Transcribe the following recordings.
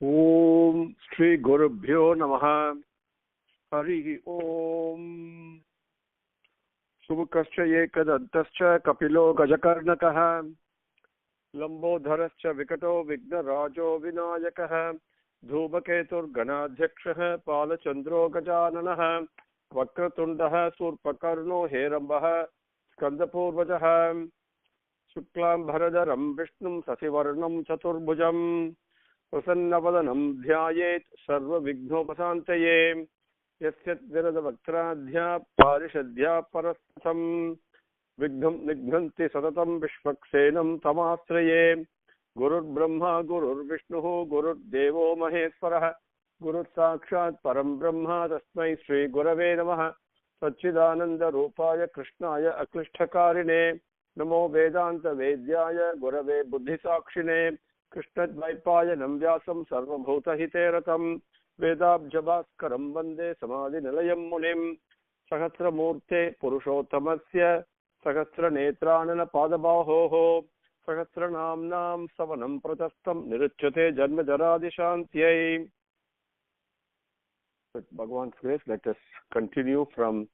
Om Shri Gurubhyo Namaha. Hari Om. Subhakascha Ekadantascha Kapilo Gajakarnakaha. Lambodharascha Vikato Vignarajo Vinayakaha. Dhruvaketur Ganadhyakshaha Palachandro Gajananaha. Vakratundaha Surpakarno Herambaha Skandapurvajaha. Shuklam Bharadaram Vishnum Sasivarnam Chaturbhujam. Prasannapadanam dhyayet sarva vignopasantaye yasyat virada vaktradhya parishadhya parastam vignam nighnanti satatam vishvaksenam tamasraye gurur brahma gurur vishnuhu gurur devo maheswarah gurur sakshat param brahma tasmai shri gurave namah satchidananda rupaya krishnaya aklishtakarine namo vedanta vedyaya gurave buddhisakshine कृष्णद्वैपायनं व्यासं सर्वभूतहितेरतं वेदाब्जभास्करं वन्दे समाधिनिलयं मुनिं सहस्रमूर्ते पुरुषोत्तमस्य सहस्रनेत्राननपादबाहोः सहस्रनाम्नां सवनं प्रतस्तं निरुच्यते जन्मजरादिशान्त्यै. With Bhagavan's grace, let us continue from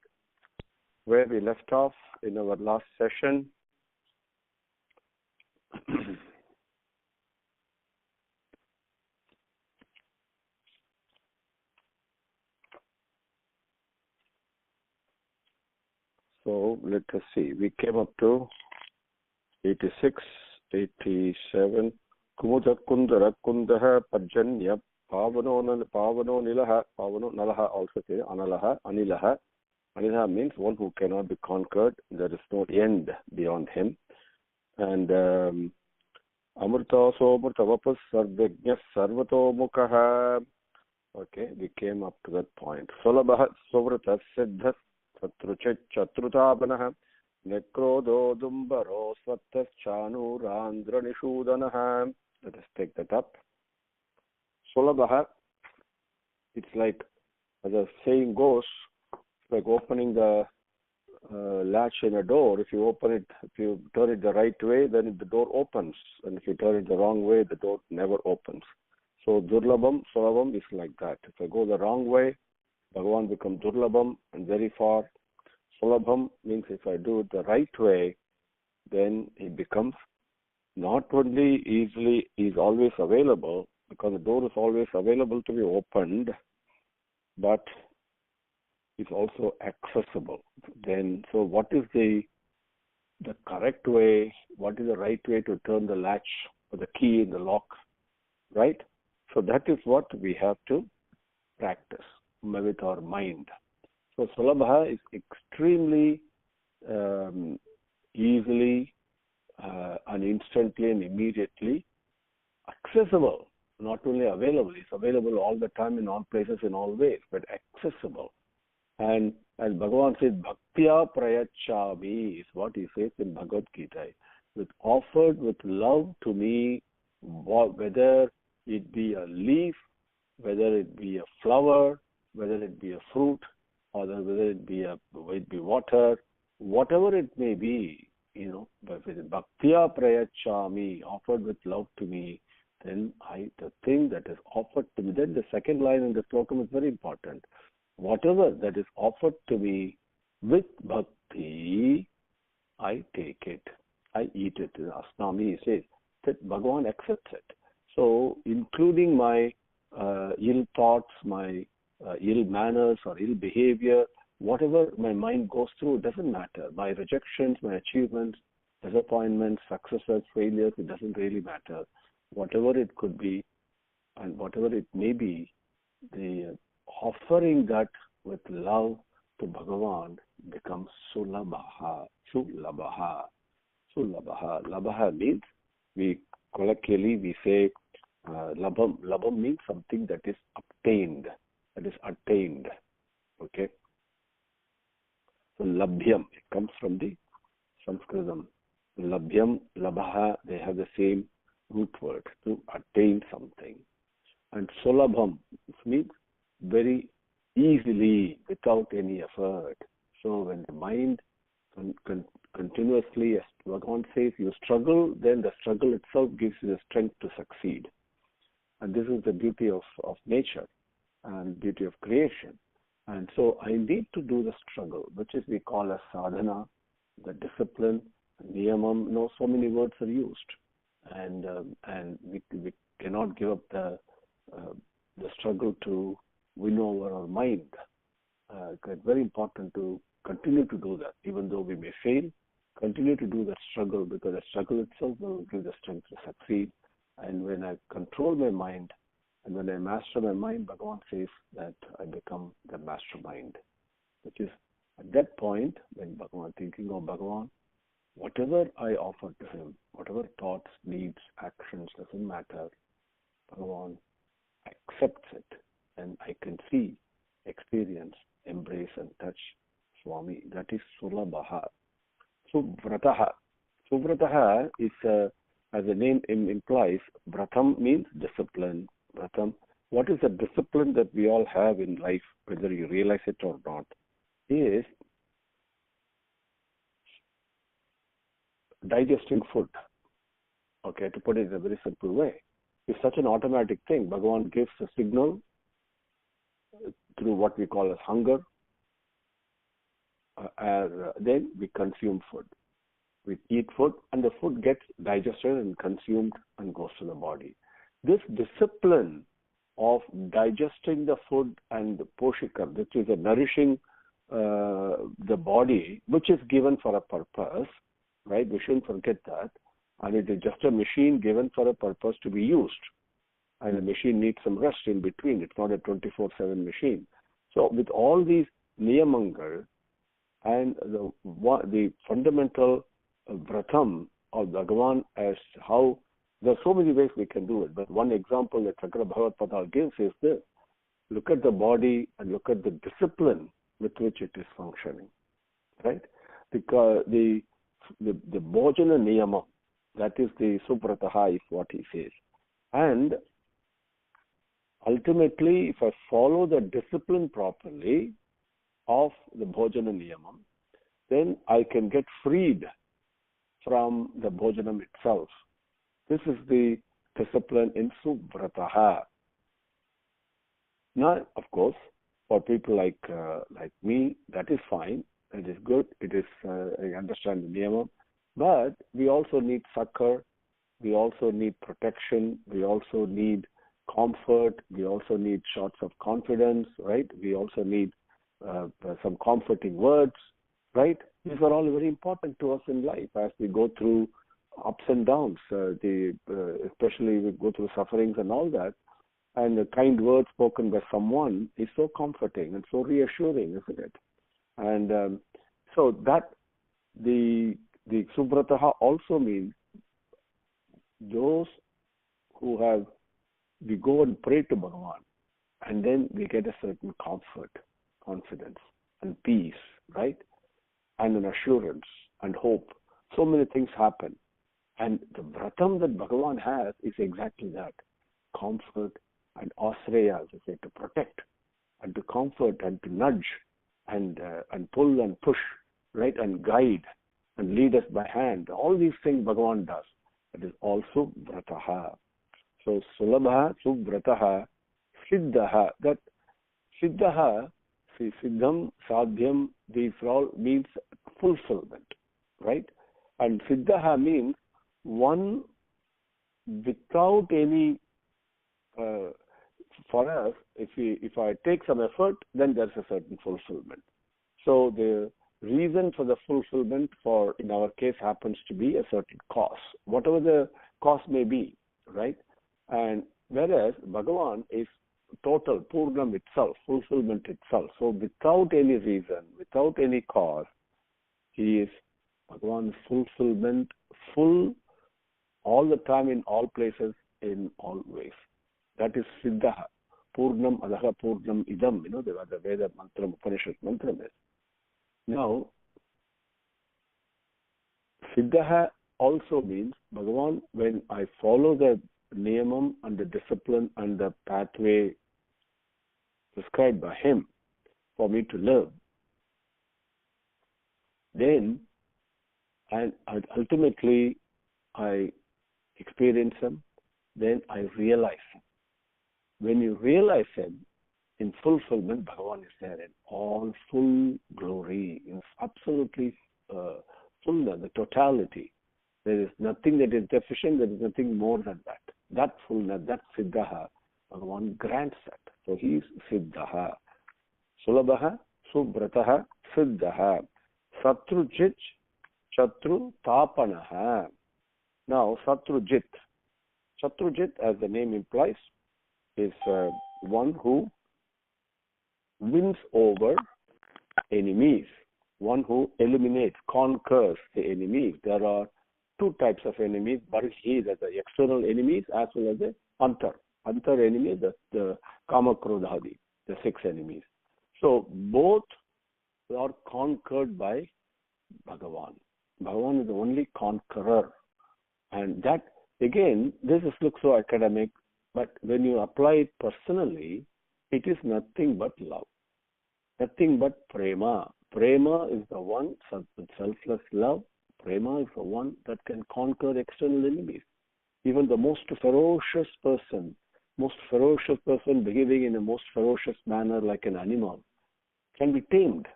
where we left off in our last session. So let us see. We came up to 86, 87. Kumuda kundara kundaha parjanya pavano nilaha. Pavano nalaha also say analaha, anilaha. Anilaha means one who cannot be conquered. There is no end beyond him. And amrita somrita vapas sarvajna sarvato mukaha. Okay, we came up to that point. Solabha sovrata siddhas Chatrutabanaha Nekrodo Dumbaro Swatas Chanurandra Nishudanaha. Let us take that up. Solabaha, it's like, as the saying goes, it's like opening the latch in a door. If you open it, if you turn it the right way, then the door opens. And if you turn it the wrong way, the door never opens. So Durlabam, Solabam is like that. If I go the wrong way, Bhagavan becomes Durlabam and very far. Solabham means if I do it the right way, then he becomes not only easily, he is always available, because the door is always available to be opened, but it's also accessible. Then, so what is the correct way, what is the right way to turn the latch or the key in the lock, right? So that is what we have to practice with our mind. So Sulabha is extremely easily and instantly and immediately accessible, not only available, it's available all the time in all places in all ways, but accessible. And as Bhagavan says, Bhaktya Prayachami is what he says in Bhagavad Gita, with offered with love to me, whether it be a leaf, whether it be a flower, whether it be a fruit, or whether it be water, whatever it may be, but with Bhaktya Prayachami, offered with love to me, then the thing that is offered to me, then the second line in the Slokam is very important. Whatever that is offered to me with bhakti, I take it, I eat it. Asnami says that Bhagavan accepts it. So, including my ill thoughts, my ill manners or ill behavior, whatever my mind goes through, it doesn't matter. My rejections, my achievements, disappointments, successes, failures, it doesn't really matter. Whatever it could be and whatever it may be, the offering that with love to Bhagavan becomes Sulabaha. Sulabaha. Sulabaha. Labaha means, colloquially we say, labam. Labam means something that is obtained, that is attained. Okay? So labhyam, it comes from the Sanskritam. Labhyam, labaha, they have the same root word, to attain something. And solabham means very easily, without any effort. So when the mind continuously, as Bhagavan says, you struggle, then the struggle itself gives you the strength to succeed. And this is the beauty of nature and beauty of creation. And so I need to do the struggle, which is we call as sadhana, the discipline, niyamam. So many words are used. And we cannot give up the struggle to win over our mind. It's very important to continue to do that, even though we may fail. Continue to do that struggle, because the struggle itself will give the strength to succeed. And when I control my mind and when I master my mind, Bhagavan says that I become the mastermind, which is at that point when Bhagavan, thinking of Bhagavan, whatever I offer to him, whatever thoughts, needs, actions, doesn't matter, Bhagavan accepts it, and I can see, experience, embrace, and touch Swami. That is Sulabha. Suvrataha. Suvrataha is, as the name implies, Vratam means discipline. Vratam. What is the discipline that we all have in life, whether you realize it or not, is digesting food. Okay, to put it in a very simple way. It's such an automatic thing. Bhagavan gives a signal through what we call as hunger, then we consume food. We eat food, and the food gets digested and consumed and goes to the body. This discipline of digesting the food and the poshika, which is a nourishing the body, which is given for a purpose, right? We shouldn't forget that. And it is just a machine given for a purpose to be used. And the machine needs some rest in between. It's not a 24/7 machine. So with all these niyamangal and the fundamental vratam of Bhagavan, as how there are so many ways we can do it. But one example that Sankara Bhashyam gives is this: look at the body and look at the discipline with which it is functioning, right? Because the bhojana niyama, that is the subrataha, is what he says. And ultimately, if I follow the discipline properly of the bhojana niyamam, then I can get freed from the bhojanam itself. This is the discipline in subrataha. Now, of course, for people like me, that is fine. It is good. It is, I understand the niyamam. But we also need succor. We also need protection. We also need comfort. We also need shots of confidence, right? We also need some comforting words, right? These are all very important to us in life as we go through ups and downs, especially we go through sufferings and all that. And the kind words spoken by someone is so comforting and so reassuring, isn't it? And so that the subrataha also means those who have, we go and pray to Bhagavan, and then we get a certain comfort, confidence, and peace, right? And an assurance and hope. So many things happen. And the vratam that Bhagavan has is exactly that: comfort and asraya, as I say, to protect and to comfort and to nudge and pull and push, right? And guide and lead us by hand. All these things Bhagavan does. It is also vrataha. So sulabha, suvrataha, siddhaha. That siddhaha, see, siddham, sadhyam, these all means fulfillment, right? And siddhaha means one without any, for us, if I take some effort, then there's a certain fulfillment. So the reason for the fulfillment, for in our case, happens to be a certain cause, whatever the cause may be, right? And whereas Bhagavan is total, Purnam itself, fulfillment itself. So without any reason, without any cause, he is Bhagavan's fulfillment, full all the time, in all places, in all ways. That is Siddhaha. Purnam Adaha Purnam Idam, the Veda mantra, Upanishad mantra is. Now, Siddhaha also means Bhagavan, when I follow the niyamam and the discipline and the pathway prescribed by him for me to live, then and ultimately I experience him, then I realize him. when you realize Him in fulfillment, Bhagavan is there in all full glory, in absolutely fullness, the totality. There is nothing that is deficient, there is nothing more than that. That fullness, that Siddhaha, Bhagavan grants that. So He is Siddhaha. Sulabhaha, Subrataha, Siddhaha. Satrujit, Chatru Tapanaha. Now, Satrujit. Satrujit, as the name implies, is one who wins over enemies, one who eliminates, conquers the enemies. There are two types of enemies, Barhi, that the external enemies, as well as the Antar enemies, the Kama Krodhadi, the 6 enemies. So both are conquered by Bhagavan. Bhagavan is the only conqueror. And that, again, this looks so academic, but when you apply it personally, it is nothing but love. Nothing but prema. Prema is the one, selfless love. Prema is the one that can conquer external enemies. Even the most ferocious person behaving in a most ferocious manner like an animal can be tamed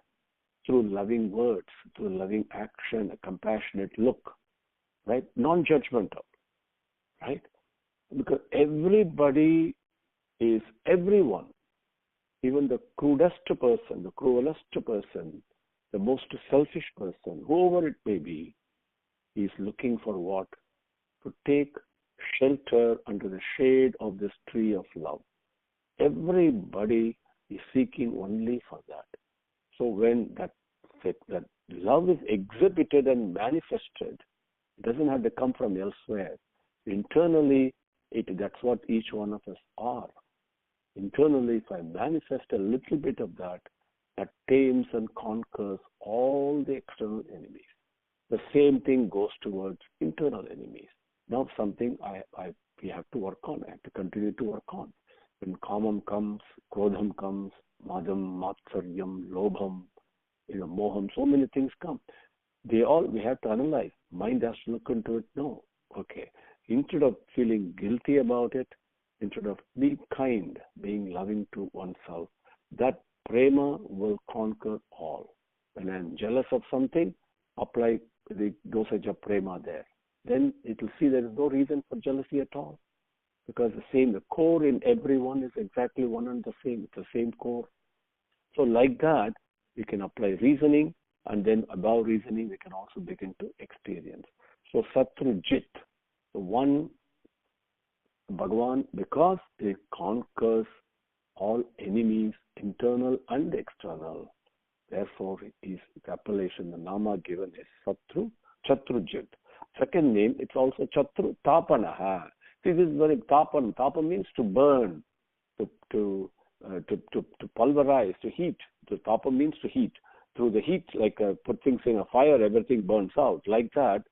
through loving words, through loving action, a compassionate look, right? Non-judgmental, right? Because everybody is everyone. Even the crudest person, the cruelest person, the most selfish person, whoever it may be, is looking for what? To take shelter under the shade of this tree of love. Everybody is seeking only for that. So when that love is exhibited and manifested, it doesn't have to come from elsewhere. Internally, that's what each one of us are. Internally, if I manifest a little bit of that, that tames and conquers all the external enemies. The same thing goes towards internal enemies. Now something we have to work on. I have to continue to work on. When kamam comes, krodham comes, madam, matsaryam, lobham, moham, so many things come. We have to analyze. Mind has to look into it. No. Okay. Instead of feeling guilty about it, instead of being kind, being loving to oneself, that prema will conquer all. When I'm jealous of something, apply the dosage of prema there. Then it will see there is no reason for jealousy at all. Because the core in everyone is exactly one and the same. It's the same core. So like that, we can apply reasoning, and then above reasoning, we can also begin to experience. So Satrujit, the one Bhagavan, because he conquers all enemies, internal and external, therefore his appellation, the nama given is Chatrujit. Second name, it's also Chatru Tapanaha. See, this is very tapan. Tapan means to burn, to pulverize, to heat. The tapan means to heat. Through the heat, like put things in a fire, everything burns out. Like that,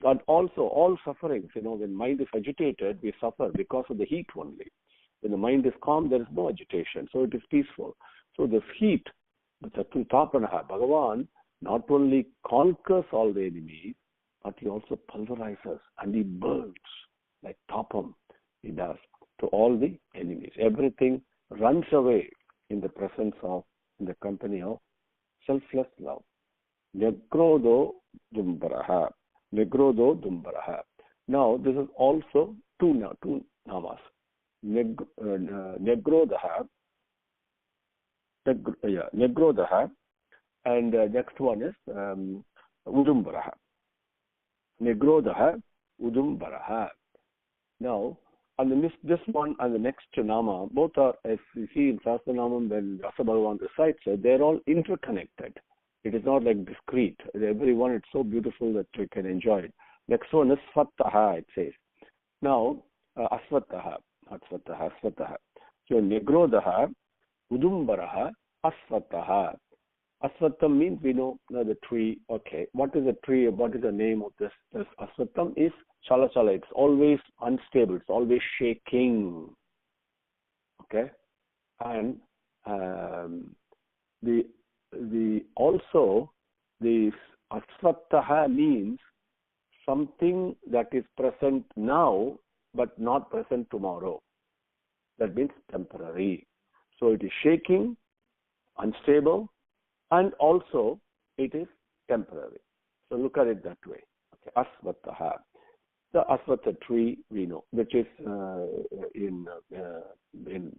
but also all sufferings, when mind is agitated, we suffer because of the heat only. When the mind is calm, there is no agitation, so it is peaceful. So this heat, the Chatru Tapanaha, Bhagavan not only conquers all the enemies, but he also pulverizes and he burns like tapam. He does to all the enemies. Everything runs away in the presence of, in the company of selfless love. Negrodho dumbaraha. Negrodho dumbaraha. Now this is also two namas. Negrodha. Negrodha. And next one is Udumbaraha. Negrodha, Udumbaraha. Now, on this one and the next nama, both are, as you see in Sahasranamam, when Rasa Bhagavan recites it, they're all interconnected. It is not like discrete. Every one, it's so beautiful that we can enjoy it. Next one is Svattaha, it says. Now, Asvattaha, not Svattaha, Asvattaha. So, Negrodha, Udumbaraha, Asvattaha. Asvattam means we know the tree. Okay, what is a tree? What is the name of this? This Asvattam is chala chala. It's always unstable. It's always shaking. Okay, and the Asvattaha means something that is present now but not present tomorrow. that means temporary. So it is shaking, unstable, and also it is temporary. So look at it that way. Okay. Asvatha. The asvatha tree we know, which is in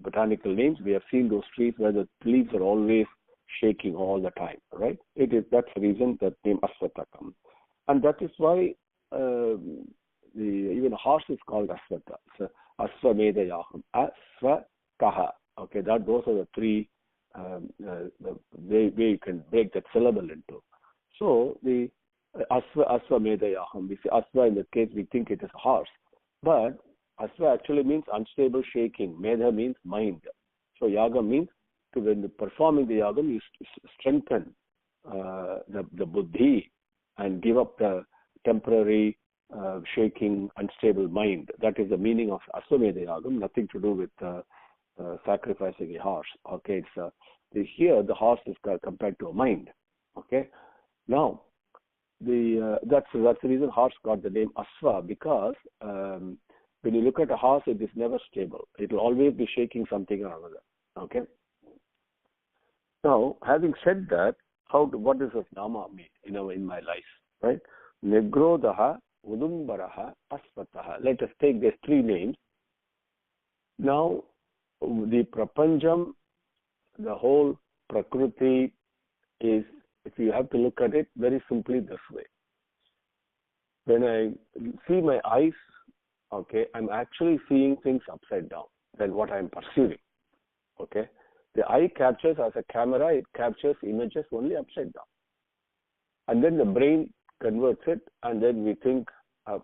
botanical names. We have seen those trees where the leaves are always shaking all the time, right? That's the reason that name asvatha comes. And that is why even a horse is called asvatha. So asvamedayaham, asvataha. Okay, those are the three way you can break that syllable into. So the asvamedayaham, we say asva in this case we think it is a horse, but asva actually means unstable shaking. Medha means mind. So yaga means when performing the yaga, you strengthen the buddhi and give up the temporary shaking, unstable mind. That is the meaning of Aswamedha Yagam, nothing to do with sacrificing a horse. Okay, here the horse is compared to a mind. Okay, now that's the reason horse got the name Aswa, because when you look at a horse, it is never stable. It will always be shaking something or another. Okay. Now, having said that, what does this nama mean in my life, right? Negrodha, Udumbaraha, Asvataha. Let us take these three names. Now, the Prapanjam, the whole Prakriti is, if you have to look at it very simply this way. When I see my eyes, okay, I'm actually seeing things upside down than what I'm perceiving. Okay. The eye captures, as a camera, it captures images only upside down. And then the brain converts it, and then we think a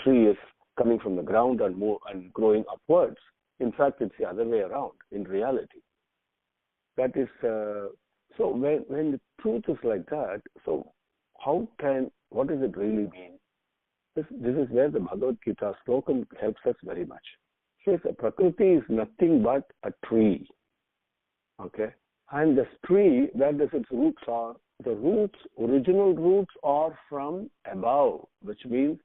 tree is coming from the ground and growing upwards. In fact, it's the other way around in reality. That is, so when the truth is like that, so what does it really mean? This is where the Bhagavad Gita Slokam helps us very much. It says, Prakriti is nothing but a tree. Okay, and this tree, where does its roots are? The original roots are from above, which means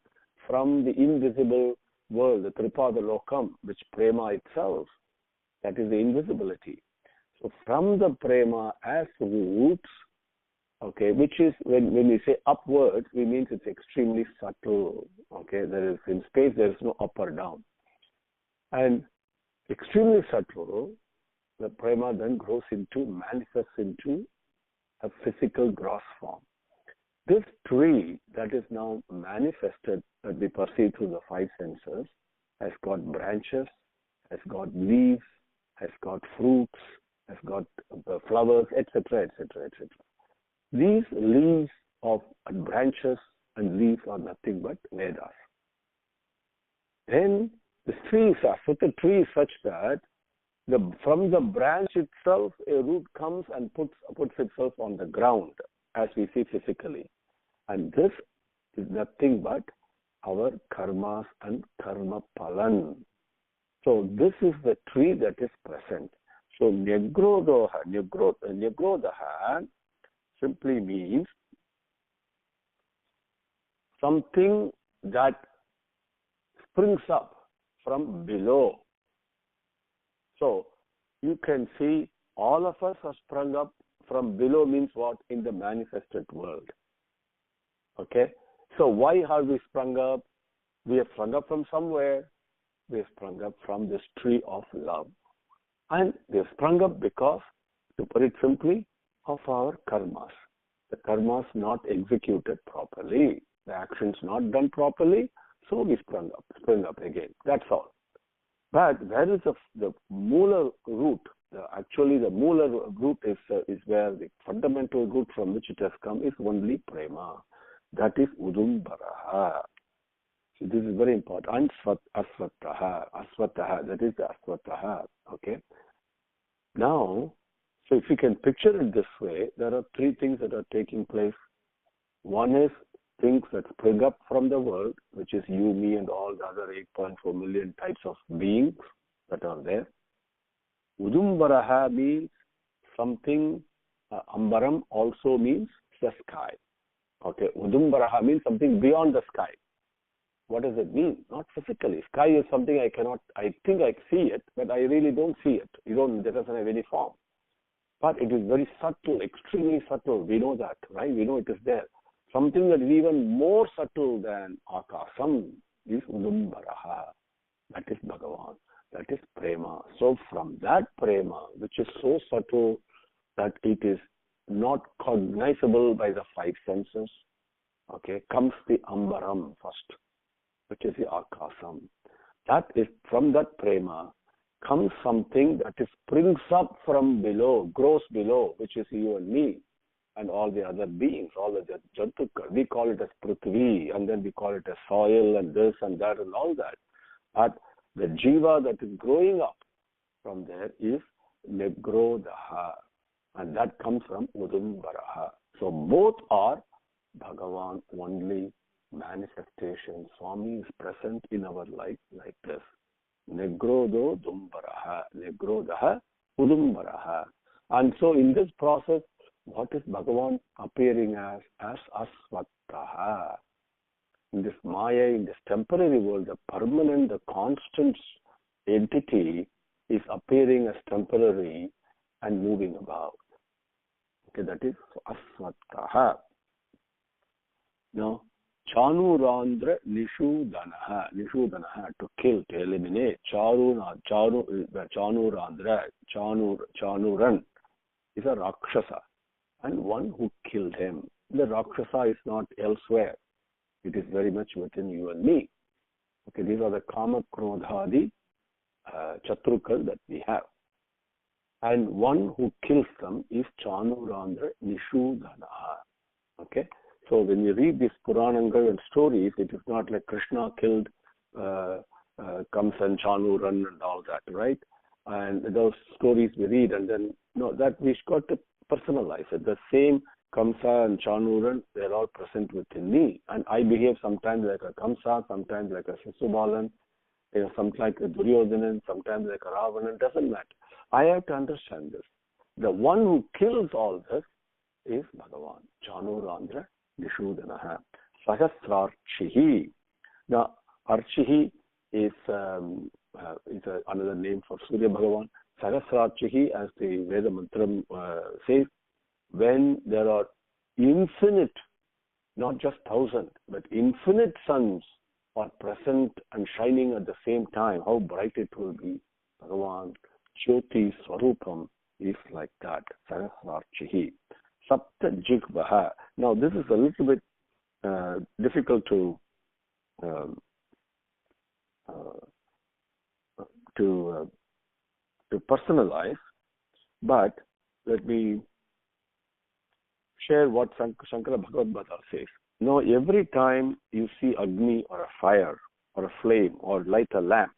from the invisible world, the Tripada Lokam, which prema itself, that is the invisibility. So from the prema as roots, okay, which is when we say upwards, we mean it's extremely subtle. Okay, in space there is no up or down, and extremely subtle. The prema then manifests into a physical gross form. This tree that is now manifested, that we perceive through the five senses, has got branches, has got leaves, has got fruits, has got flowers, etc., etc., etc. These leaves of branches and leaves are nothing but Vedas. Then the tree is such that from the branch itself, a root comes and puts itself on the ground, as we see physically. And this is nothing but our karmas and karma palan. So this is the tree that is present. So Negrodha simply means something that springs up from below. So you can see all of us are sprung up from below, means what? In the manifested world. Okay? So why have we sprung up? We have sprung up from somewhere. We have sprung up from this tree of love. And we have sprung up because, to put it simply, of our karmas. The karmas not executed properly. The actions not done properly. So we sprung up again. That's all. But where is the moola root? Actually, the moola root is where the fundamental root from which it has come is only prema. That is udumbaraha. So this is very important. Asvataha. That is the asvataha. Okay. Now, so if you can picture it this way, there are three things that are taking place. One is things that spring up from the world, which is you, me, and all the other 8.4 million types of beings that are there. Udumbaraha means something, ambaram also means the sky. Okay, Udumbaraha means something beyond the sky. What does it mean? Not physically. Sky is something I think I see it, but I really don't see it. It doesn't have any form. But it is very subtle, extremely subtle. We know that, right? We know it is there. Something that is even more subtle than Akasam is Udumbaraha. That is Bhagavan. That is Prema. So from that Prema, which is so subtle that it is not cognizable by the five senses, okay, comes the Ambaram first, which is the Akasam. That is, from that Prema comes something that springs up from below, grows below, which is you and me and all the other beings, all the Jantuka. We call it as Prithvi, and then we call it as soil and this and that and all that. But the Jiva that is growing up from there is Negrodha, and that comes from Udumbaraha. So both are Bhagavan only manifestation. Swami is present in our life like this. Negrodho Dumbaraha, Negrodha Udumbaraha. And so in this process, what is Bhagavan appearing as Aswataha? In this Maya, in this temporary world, the permanent, the constant entity is appearing as temporary and moving about. Okay, that is Aswataha. Now, Chanurandra Nishudanaha, to kill, to eliminate. Chanurandra, Chanuran is a Rakshasa, and one who killed him. The Rakshasa is not elsewhere. It is very much within you and me. Okay, these are the Kama Krodhadi Chatrukal that we have. And one who kills them is Chanurandra Nishudanaha. Okay? So when you read these Puranangal and stories, it is not like Krishna killed Kamsa and Chanuran and all that, right? And those stories we read, and then, no, that we got to personalize it. The same Kamsa and Chanuran, they're all present within me. And I behave sometimes like a Kamsa, sometimes like a Shisubalan, sometimes like a Duryodhanan, sometimes like a Ravana. It doesn't matter. I have to understand this. The one who kills all this is Bhagavan. Chanurandra Nishudanaha. Sahasrarchihi. Now, Archihi is another name for Surya Bhagavan. Sahasrarchihi, as the Veda Mantram says, when there are infinite, not just 1,000, but infinite suns are present and shining at the same time, how bright it will be. Bhagavan, Jyoti Swarupam is like that. Sahasrarchihi. Sapta Jigvaha. Now, this is a little bit difficult to personalize, but let me share what Sankara Bhattar says. Now, every time you see Agni or a fire or a flame or light a lamp,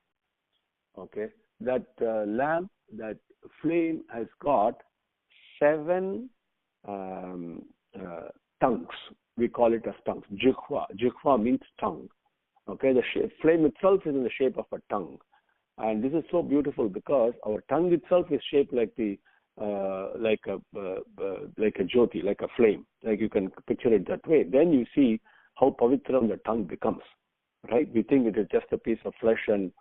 okay, that lamp, that flame has got 7 tongues. We call it as tongues. Jikhva. Jikhva means tongue. Okay, the flame itself is in the shape of a tongue. And this is so beautiful because our tongue itself is shaped like a jyoti, like a flame. Like you can picture it that way. Then you see how pavitram the tongue becomes. Right? We think it is just a piece of flesh and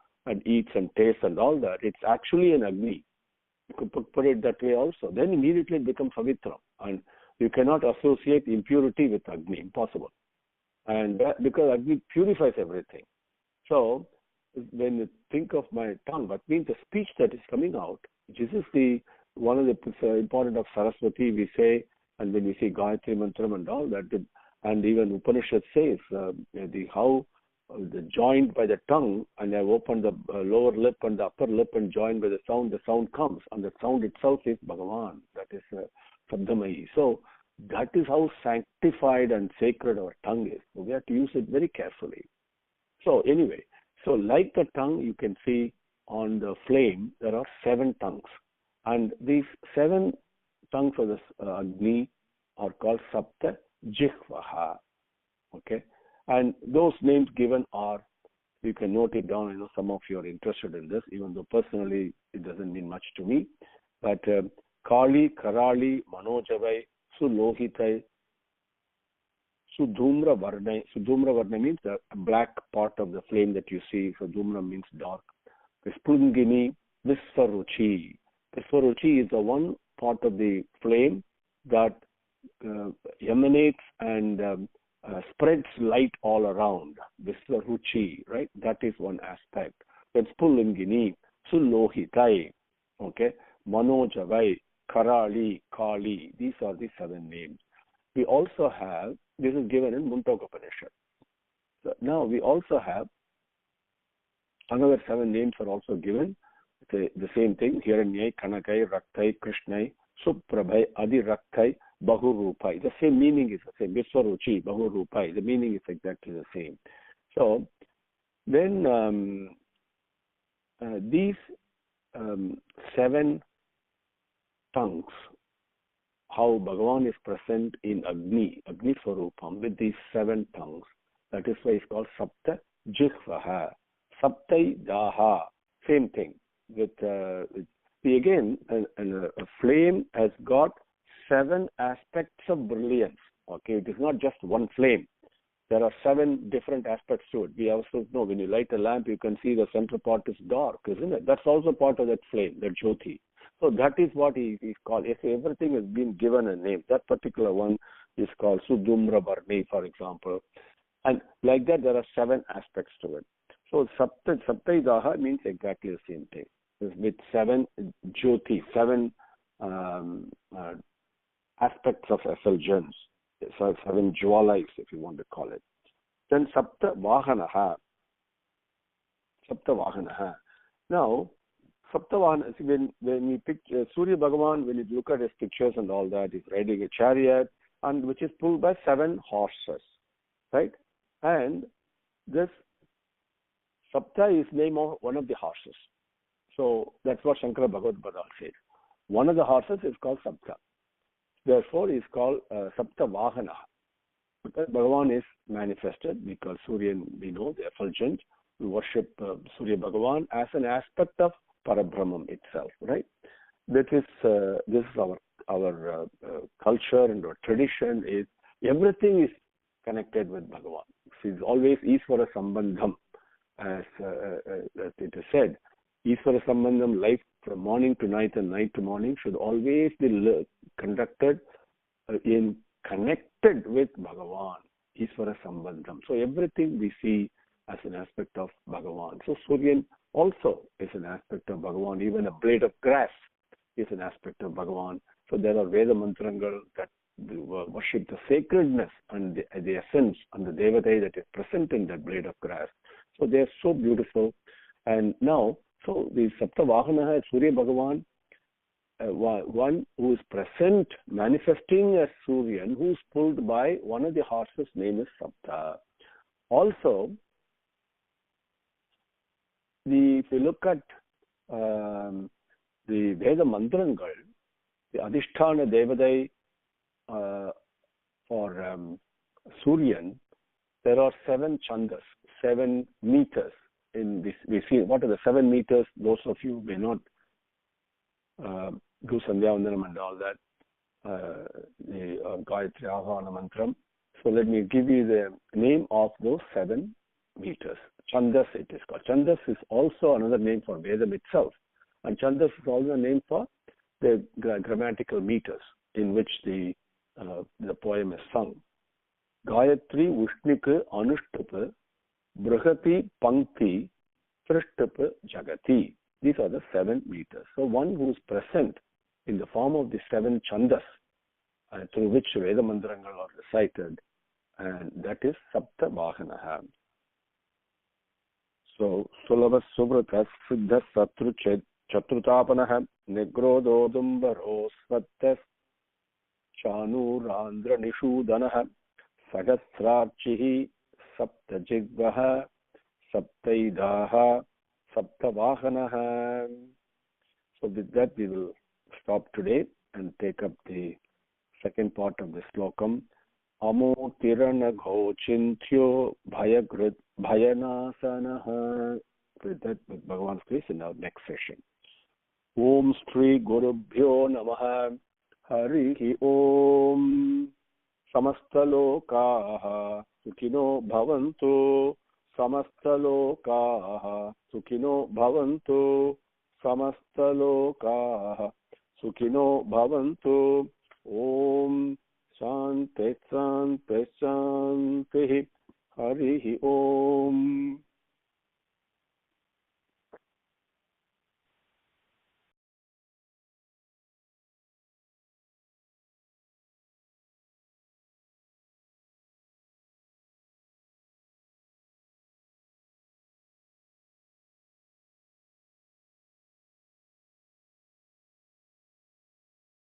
eats and tastes and all that. It's actually an Agni. You could put it that way also. Then immediately it becomes pavitram. And you cannot associate impurity with Agni. Impossible. And because Agni purifies everything. So, when you think of my tongue, what means the speech that is coming out, this is one of the important of Saraswati, we say, and when we see Gayatri Mantram and all that, and even Upanishad says, how the joined by the tongue, and I've opened the lower lip and the upper lip and joined by the sound comes, and the sound itself is Bhagavan, that is Sabdamayi. So, that is how sanctified and sacred our tongue is. So we have to use it very carefully. So anyway, so like the tongue, you can see on the flame, there are 7 tongues. And these 7 tongues of the Agni are called Sapta Jihvaha. Okay? And those names given are, you can note it down. I know some of you are interested in this, even though personally it doesn't mean much to me. But Kali, Karali, Manojavai, Sulohitai, Sudhumra Varna means the black part of the flame that you see. So Dhumra means dark. Visplungini, Visvaruchi. Visvaruchi is the one part of the flame that emanates and spreads light all around. Visvaruchi, right? That is one aspect. Then Spulungini, Sulohitai, okay? Manojavai, Karali, Kali. These are the 7 names. We also have, this is given in Mundaka Upanishad. So now we also have another 7 names are also given. The same thing. Hiranyai, Kanakai, Raktai, Krishnai, Suprabhai, Adi Raktai, Bahurupai. The same meaning is the same. Viswaruchi, Bahurupai. The meaning is exactly the same. So then these 7 tongues, how Bhagavan is present in Agni Swarupam with these 7 tongues. That is why it's called Sapta Jihvaha, Saptai Daha. Same thing. With again, a flame has got 7 aspects of brilliance. Okay, it is not just one flame. There are 7 different aspects to it. We also know when you light a lamp, you can see the central part is dark, isn't it? That's also part of that flame, that Jyoti. So that is what he is called. If everything has been given a name, that particular one is called Sudhumra Varni, for example. And like that, there are 7 aspects to it. So Saptai Daha means exactly the same thing. With 7 Jyoti, 7 aspects of effulgence, 7 jwalais, if you want to call it. Then Sapta Vahanaha. Now, Saptavahana, when we picture Surya Bhagavan, when you look at his pictures and all that, he's riding a chariot, and which is pulled by 7 horses, right? And this Sapta is name of one of the horses. So that's what Shankara Bhagavad says. One of the horses is called Sapta. Therefore, he is called Saptavahana. Because Bhagavan is manifested, because Surya, we know, the effulgent. We worship Surya Bhagavan as an aspect of Parabrahman itself, right? This is our culture and our tradition is everything is connected with Bhagavan. It's always Isvara Sambandham, as it is said. Isvara Sambandham, life from morning to night and night to morning, should always be conducted in connected with Bhagavan. Isvara Sambandham. So everything we see as an aspect of Bhagavan. So Suryan also is an aspect of Bhagavan. Even a blade of grass is an aspect of Bhagavan. So there are Veda Mantrangal that worship the sacredness and the essence and the Devadai that is present in that blade of grass. So they are so beautiful. And now, so the Saptavahana is Surya Bhagavan, one who is present, manifesting as Suryan, who is pulled by one of the horses, name is Sapta. Also, if you look at the Veda Mantrangal, the Adhisthana Devadai for Suryan, there are 7 chandas, 7 meters in this. We see what are the 7 meters. Those of you may not do Sandhya Vandanam and all that, the Gayatri Ahvana Mantram. So let me give you the name of those 7 meters. Chandas it is called. Chandas is also another name for Vedam itself. And Chandas is also a name for the grammatical meters in which the poem is sung. Gayatri, Ushnika, Anushtupa, Brahati, Pankti, Trishtupa, Jagati. These are the 7 meters. So one who is present in the form of the 7 chandas through which Veda Mantrangal are recited, and that is Sapta Vahanaha. So Sulava Subratas Siddha Satru Chatrutapanaha Negrododumbaros Svattas Chanurandra Nishudanaha Sagasrarchihi Sapta Jigvaha Saptaidaha Saptavahanaha. So with that we will stop today and take up the second part of the slokam. Amo tirana ghochintyo bhayagrit bhayanasanaha. With that, with Bhagavan's grace, in our next session. Om Shri Gurubhyo Namaha. Harihi Om. समस्तलोकाः सुखिनो भवन्तु समस्तलोकाः सुखिनो भवन्तु समस्तलोकाः सुखिनो भवन्तु ओम शांति शांति शांति हरि ओम।